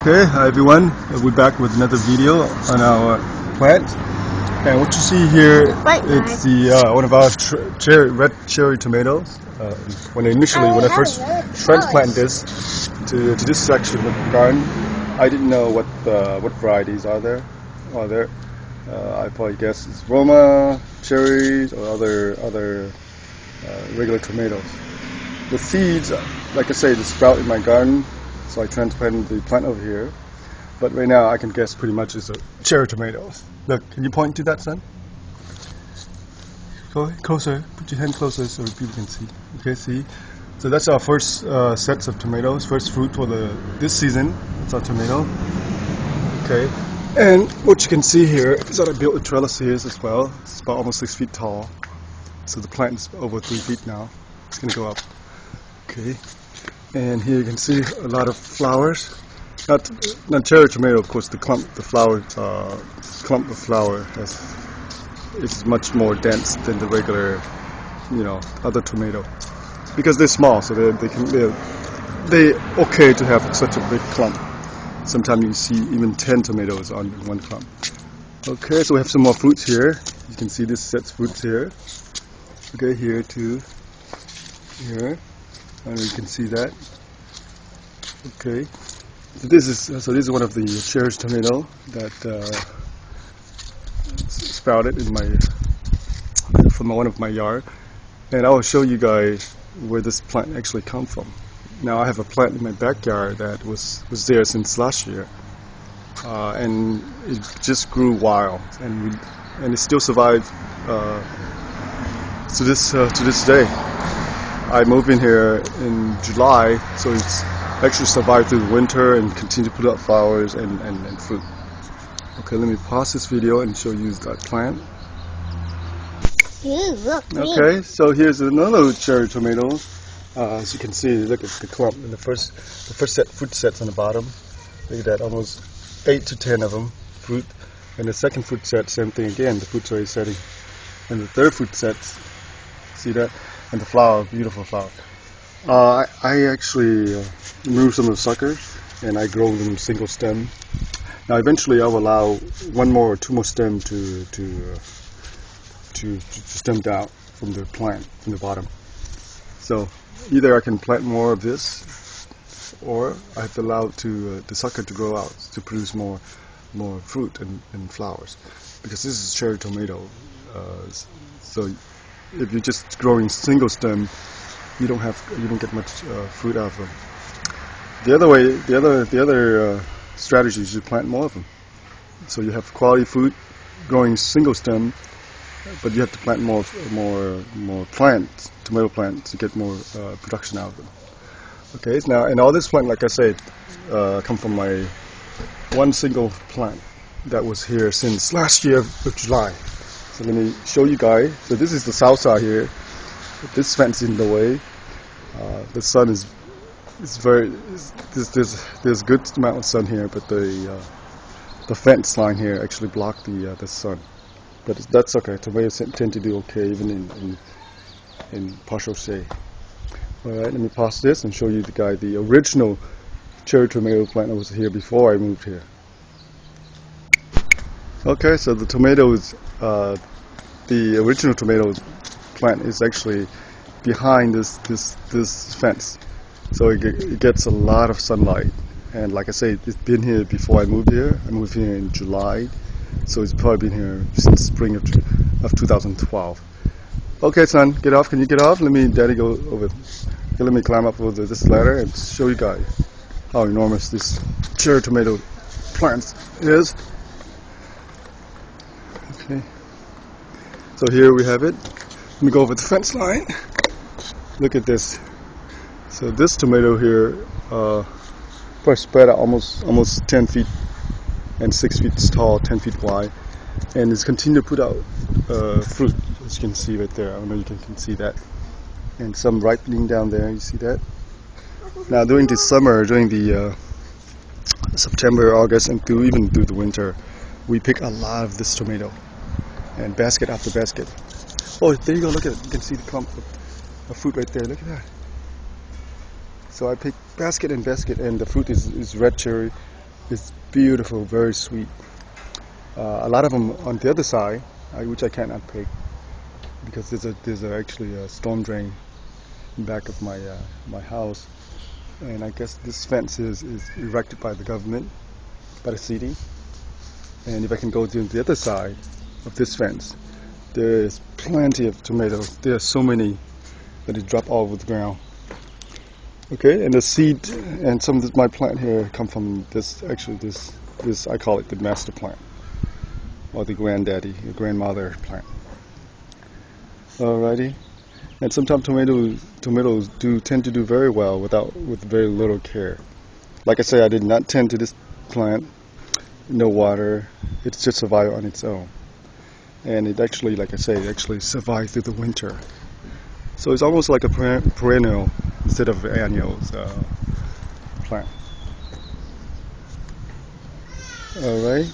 Okay, hi everyone. We're back with another video on our plant. And what you see here, it's the one of our red cherry tomatoes. When I first transplanted this to this section of the garden, I didn't know what varieties are there. I probably guess it's Roma, cherries, or other regular tomatoes. The seeds, like I say, they sprout in my garden, so I transplanted the plant over here. But right now, I can guess pretty much it's a cherry tomatoes. Look, can you point to that, son? Go closer. Put your hand closer so people can see. Okay, see. So that's our first sets of tomatoes, first fruit for this season. That's our tomato. Okay, and what you can see here is that I built a trellis here as well. It's about almost 6 feet tall. So the plant is over 3 feet now. It's gonna go up. Okay, and here you can see a lot of flowers. Not cherry tomato, of course. The clump of flower is much more dense than the regular, other tomato, because they're small, so they okay to have such a big clump. Sometimes you see even 10 tomatoes on one clump. Okay, so we have some more fruits here. You can see this sets fruits here. Okay, here too. Here, and you can see that. Okay. So this is one of the cherry tomato that sprouted from one of my yard, and I will show you guys where this plant actually come from. Now I have a plant in my backyard that was there since last year, and it just grew wild, and it still survived to this day. I moved in here in July, so it's actually survived through the winter and continue to put out flowers and fruit. Okay, let me pause this video and show you that plant. Okay, so here's another cherry tomato. As you can see, look at the clump. And the first fruit sets on the bottom. Look at that, almost 8 to 10 of them fruit. And the second fruit set, same thing again. The fruit's already setting. And the third fruit sets. See that? And the flower, beautiful flower. I actually removed some of the suckers and I grow them single stem. Now eventually I will allow one more or two more stem to stem down from the plant, from the bottom. So either I can plant more of this, or I have to allow the sucker to grow out to produce more fruit and flowers. Because this is cherry tomato, so if you're just growing single stem, you don't get much fruit out of them. The other strategy is to plant more of them. So you have quality fruit growing single stem, but you have to plant more plants, tomato plants, to get more production out of them. Okay, so now, and all this plant, like I said, come from my one single plant that was here since last year of July. So let me show you guys. So this is the south side here. This fence in the way. The sun is there's good amount of sun here, but the fence line here actually blocked the sun. But that's okay. Tomatoes tend to do okay even in partial shade. All right, let me pause this and show you the original cherry tomato plant that was here before I moved here. Okay, so the tomatoes, the original tomato plant is actually behind this fence, so it gets a lot of sunlight. And like I say, it's been here before I moved here. I moved here in July, so it's probably been here since spring of 2012. Okay, son, get off. Can you get off? Daddy go over. Okay, let me climb up over this ladder and show you guys how enormous this cherry tomato plant is. Okay, so here we have it. Let me go over the fence line. Look at this. So this tomato here, probably spread out almost 10 feet and 6 feet tall, 10 feet wide, and it's continued to put out fruit, as you can see right there. I don't know if you can see that, and some ripening down there. You see that? Now during the summer, during the September, August, and even through the winter, we pick a lot of this tomato, and basket after basket. Oh, there you go. Look at it. You can see the clump of fruit right there. Look at that. So I pick basket and basket, and the fruit is red cherry, It's beautiful, very sweet. A lot of them on the other side, which I cannot pick because there's actually a storm drain in back of my house, and I guess this fence is erected by the government, by the city. And if I can go to the other side of this fence, there is plenty of tomatoes. There are so many that they drop all over the ground. Okay, and the seed and some of my plant here come from this. Actually, this I call it the master plant, or the granddaddy, the grandmother plant. Alrighty, and sometimes tomatoes do tend to do very well with very little care. Like I say, I did not tend to this plant. No water. It's just survived on its own, and it actually, like I say, it actually survived through the winter. So it's almost like a perennial instead of annual plant. All right.